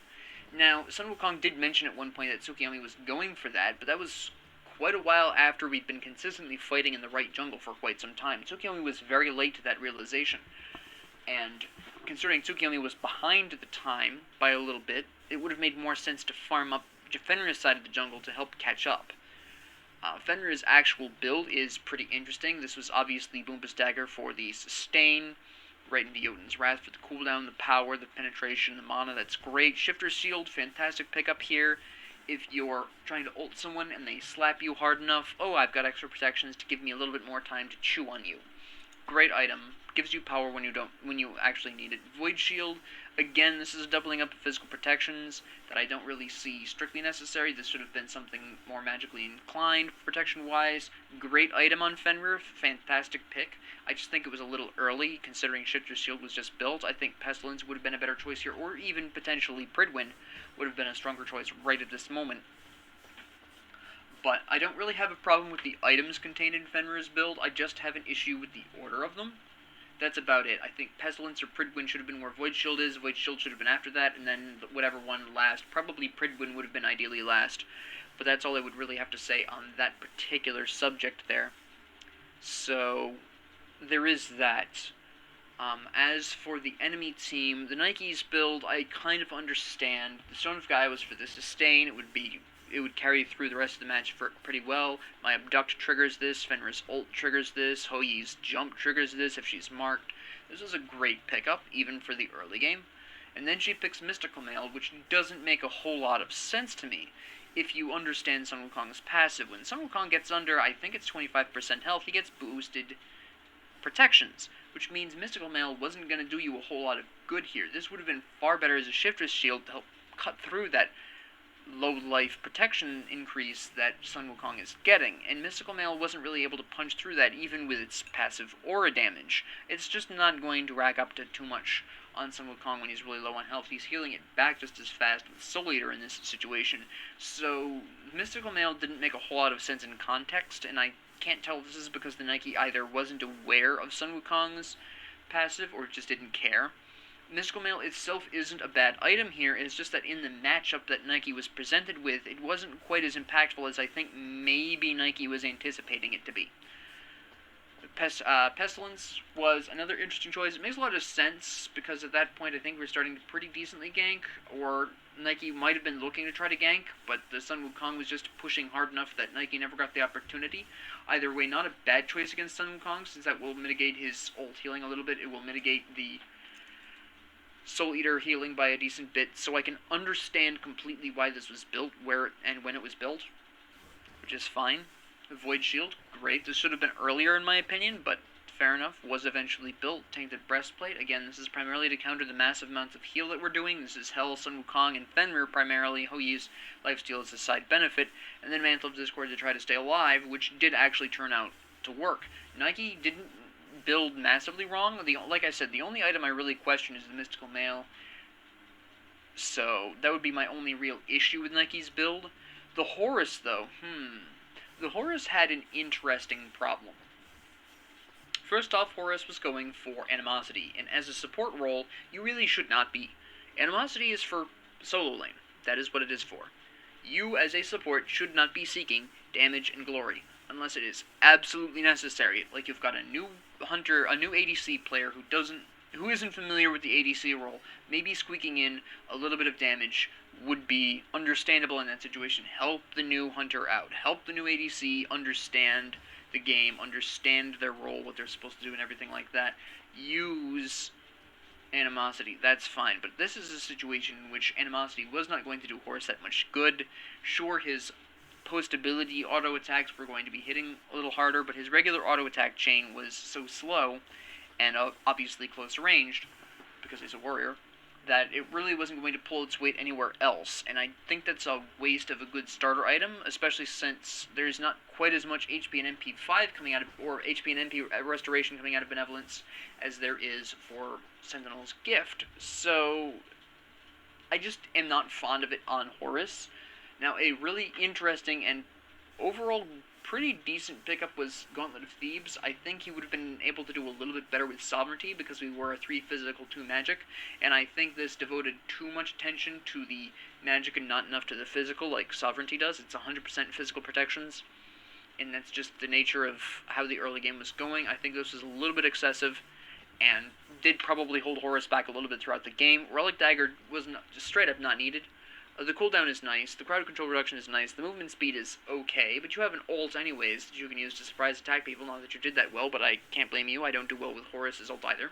Now, Sun Wukong did mention at one point that Tsukuyomi was going for that, but that was quite a while after we'd been consistently fighting in the right jungle for quite some time. Tsukuyomi was very late to that realization, and considering Tsukuyomi was behind at the time by a little bit, it would have made more sense to farm up Fenrir's side of the jungle to help catch up. Fenrir's actual build is pretty interesting. This was obviously Boomba's Dagger for the sustain, right into Jotun's Wrath for the cooldown, the power, the penetration, the mana. That's great. Shifter's Shield, fantastic pickup here. If you're trying to ult someone and they slap you hard enough, oh, I've got extra protections to give me a little bit more time to chew on you. Great item. Gives you power when you actually need it. Void Shield, again, this is a doubling up of physical protections that I don't really see strictly necessary. This should have been something more magically inclined protection-wise. Great item on Fenrir, fantastic pick. I just think it was a little early, considering Shifter's Shield was just built. I think Pestilence would have been a better choice here, or even potentially Pridwin would have been a stronger choice right at this moment. But I don't really have a problem with the items contained in Fenrir's build, I just have an issue with the order of them. That's about it. I think Pestilence or Pridwin should have been where Void Shield is, Void Shield should have been after that, and then whatever one last. Probably Pridwin would have been ideally last. But that's all I would really have to say on that particular subject there. So, there is that. As for the enemy team, the Nike's build, I kind of understand. The Stone of Gaia was for the sustain. It would carry through the rest of the match pretty well. My Abduct triggers this, Fenrir's ult triggers this, Hou Yi's jump triggers this if she's marked. This is a great pickup, even for the early game. And then she picks Mystical Mail, which doesn't make a whole lot of sense to me if you understand Sun Wukong's passive. When Sun Wukong gets under, I think it's 25% health, he gets boosted protections, which means Mystical Mail wasn't going to do you a whole lot of good here. This would have been far better as a Shifter's Shield to help cut through that low life protection increase that Sun Wukong is getting, and Mystical Mail wasn't really able to punch through that even with its passive aura damage. It's just not going to rack up to too much on Sun Wukong when he's really low on health. He's healing it back just as fast with Soul Eater in this situation, so Mystical Mail didn't make a whole lot of sense in context, and I can't tell if this is because the Nike either wasn't aware of Sun Wukong's passive or just didn't care. Mystical Mail itself isn't a bad item here, it's just that in the matchup that Nike was presented with, it wasn't quite as impactful as I think maybe Nike was anticipating it to be. Pestilence was another interesting choice. It makes a lot of sense, because at that point I think we're starting to pretty decently gank, or Nike might have been looking to try to gank, but the Sun Wukong was just pushing hard enough that Nike never got the opportunity. Either way, not a bad choice against Sun Wukong, since that will mitigate his ult healing a little bit. It will mitigate the Soul Eater healing by a decent bit, so I can understand completely why this was built, where and when it was built, which is fine. Void Shield, great. This should have been earlier in my opinion, but fair enough. Was eventually built. Tainted Breastplate, again, this is primarily to counter the massive amounts of heal that we're doing. This is Hell, Sun Wukong, and Fenrir primarily. Hou Yi's lifesteal as a side benefit, and then Mantle of Discord to try to stay alive, which did actually turn out to work. Nike didn't build massively wrong. Like I said, the only item I really question is the Mystical Mail, so that would be my only real issue with Nike's build. The Horus, though, the Horus had an interesting problem. First off, Horus was going for Animosity, and as a support role, you really should not be. Animosity is for solo lane. That is what it is for. You, as a support, should not be seeking damage and glory, unless it is absolutely necessary, like you've got a new hunter, a new ADC player who isn't familiar with the ADC role. Maybe squeaking in a little bit of damage would be understandable in that situation. Help the new hunter out. Help the new ADC understand the game, understand their role, what they're supposed to do, and everything like that. Use Animosity. That's fine. But this is a situation in which Animosity was not going to do Horus that much good. Sure, his post-ability auto attacks were going to be hitting a little harder, but his regular auto attack chain was so slow, and obviously close ranged, because he's a warrior, that it really wasn't going to pull its weight anywhere else, and I think that's a waste of a good starter item, especially since there's not quite as much HP and MP5 coming out of, or HP and MP restoration coming out of Benevolence, as there is for Sentinel's Gift, so I just am not fond of it on Horus. Now, a really interesting and overall pretty decent pickup was Gauntlet of Thebes. I think he would have been able to do a little bit better with Sovereignty, because we were a 3 physical, 2 magic, and I think this devoted too much attention to the magic and not enough to the physical, like Sovereignty does. It's 100% physical protections, and that's just the nature of how the early game was going. I think this was a little bit excessive, and did probably hold Horus back a little bit throughout the game. Relic Dagger was just straight up not needed. The cooldown is nice, the crowd control reduction is nice, the movement speed is okay, but you have an ult anyways that you can use to surprise attack people. Not that you did that well, but I can't blame you. I don't do well with Horus's ult either.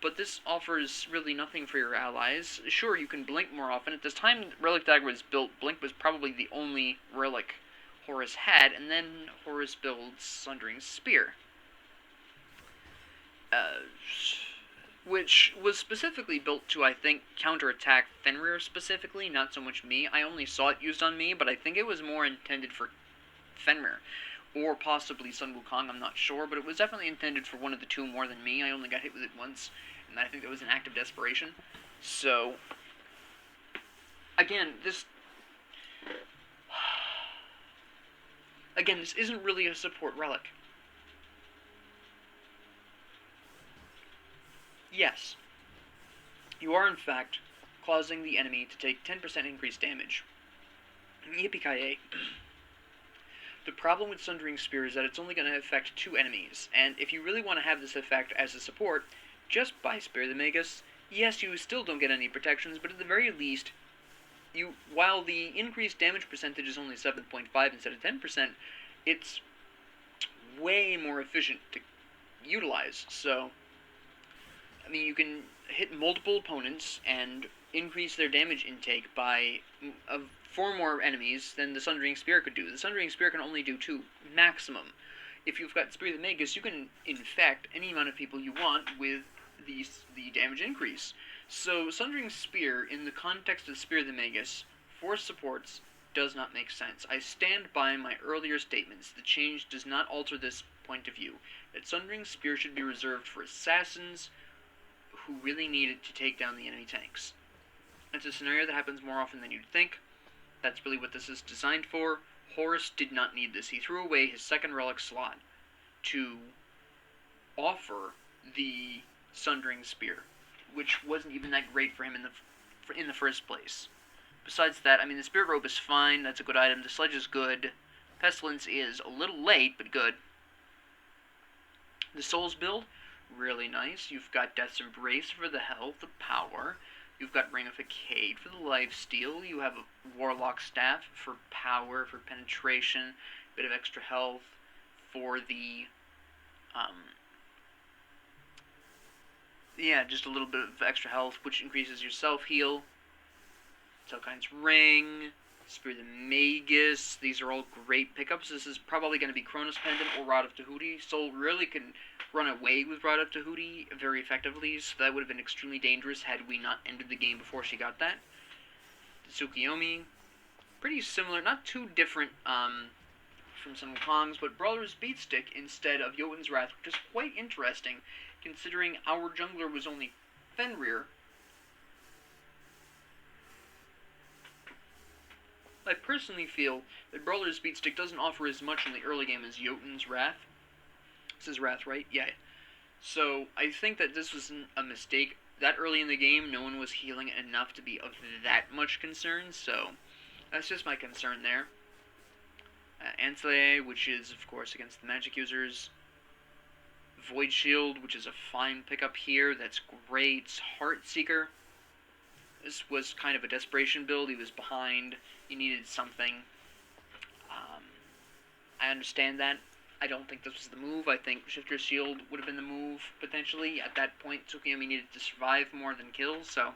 But this offers really nothing for your allies. Sure, you can blink more often. At this time Relic Dagger was built, blink was probably the only relic Horus had, and then Horus builds Sundering Spear. Which was specifically built to, I think, counterattack Fenrir specifically, not so much me. I only saw it used on me, but I think it was more intended for Fenrir. Or possibly Sun Wukong, I'm not sure, but it was definitely intended for one of the two more than me. I only got hit with it once, and I think that was an act of desperation. So, again, this isn't really a support relic. Yes, you are in fact causing the enemy to take 10% increased damage. Yippee-ki-yay. The problem with Sundering Spear is that it's only going to affect 2 enemies, and if you really want to have this effect as a support, just buy Spear the Magus. Yes, you still don't get any protections, but at the very least, while the increased damage percentage is only 7.5 instead of 10%, it's way more efficient to utilize. So, I mean, you can hit multiple opponents and increase their damage intake by 4 more enemies than the Sundering Spear could do. The Sundering Spear can only do 2 maximum. If you've got Spear the Magus, you can infect any amount of people you want with the damage increase. So Sundering Spear, in the context of Spear the Magus, for supports, does not make sense. I stand by my earlier statements. The change does not alter this point of view, that Sundering Spear should be reserved for assassins who really need it to take down the enemy tanks. It's a scenario that happens more often than you'd think. That's really what this is designed for. Horus did not need this. He threw away his second relic slot to offer the Sundering Spear, which wasn't even that great for him in the first place. Besides that, I mean, the Spirit Robe is fine. That's a good item. The Sledge is good. Pestilence is a little late, but good. The Souls build, really nice. You've got Death's Embrace for the health, the power. You've got Ring of Facade for the lifesteal. You have a Warlock Staff for power, for penetration, a bit of extra health for the, yeah, just a little bit of extra health, which increases your self-heal. Telkine's Ring, Spear the Magus. These are all great pickups. This is probably going to be Chronos Pendant or Rod of Tahuti. Soul really can run away with Rod of Tahuti very effectively, so that would have been extremely dangerous had we not ended the game before she got that. The Tsukuyomi, pretty similar, not too different from Sun Wukong's, but Brawler's Beatstick instead of Jotun's Wrath, which is quite interesting, considering our jungler was only Fenrir. I personally feel that Brawler's Beatstick doesn't offer as much in the early game as Jotun's Wrath. This is Wrath, right? Yeah. So, I think that this was a mistake. That early in the game, no one was healing enough to be of that much concern, so that's just my concern there. Antle, which is, of course, against the magic users. Void Shield, which is a fine pickup here. That's great. Heartseeker. This was kind of a desperation build. He was behind. He needed something. I understand that. I don't think this was the move. I think Shifter Shield would have been the move, potentially. At that point, Tsukuyomi needed to survive more than kill, so...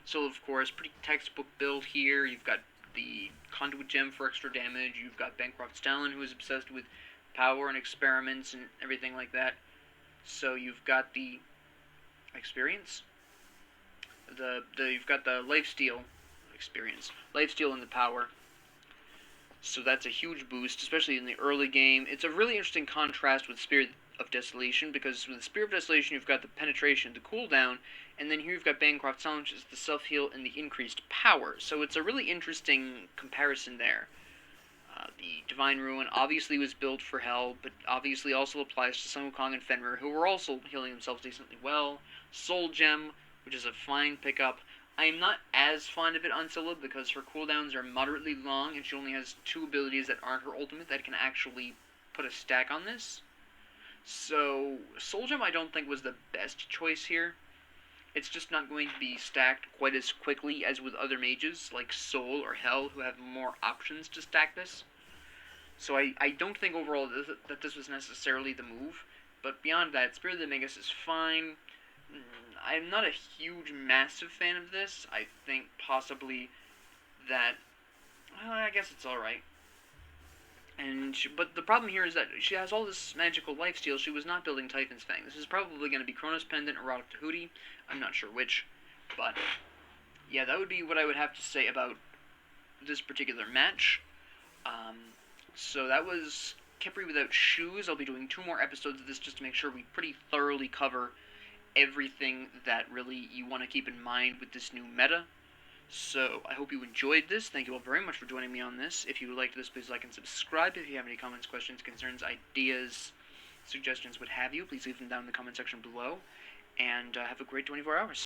So, of course, pretty textbook build here. You've got the Conduit Gem for extra damage. You've got Bancroft Stalin, who is obsessed with power and experiments and everything like that. So, you've got the experience. You've got the lifesteal experience. Lifesteal and the power. So that's a huge boost, especially in the early game. It's a really interesting contrast with Spirit of Desolation, because with the Spirit of Desolation you've got the penetration, the cooldown, and then here you've got Bancroft Stalin, which is the self-heal and the increased power. So it's a really interesting comparison there. The Divine Ruin obviously was built for Hell, but obviously also applies to Sun Wukong and Fenrir, who were also healing themselves decently well. Soul Gem, which is a fine pickup. I am not as fond of it on Scylla because her cooldowns are moderately long and she only has 2 abilities that aren't her ultimate that can actually put a stack on this. So, Soul Gem I don't think was the best choice here. it's just not going to be stacked quite as quickly as with other mages like Soul or Hell, who have more options to stack this. So I don't think overall that this was necessarily the move, but beyond that, Spirit of the Magus is fine. I'm not a huge, massive fan of this. I think possibly that, well, I guess it's alright. But the problem here is that she has all this magical lifesteal. She was not building Titan's Fang. This is probably going to be Chronos Pendant or Erotic Tahuti. I'm not sure which. But, yeah, that would be what I would have to say about this particular match. So that was Khepri without shoes. I'll be doing 2 more episodes of this just to make sure we pretty thoroughly cover everything that really you want to keep in mind with this new meta. So, I hope you enjoyed this. Thank you all very much for joining me on this. If you liked this, please like and subscribe. If you have any comments, questions, concerns, ideas, suggestions, what have you, please leave them down in the comment section below. And have a great 24 hours.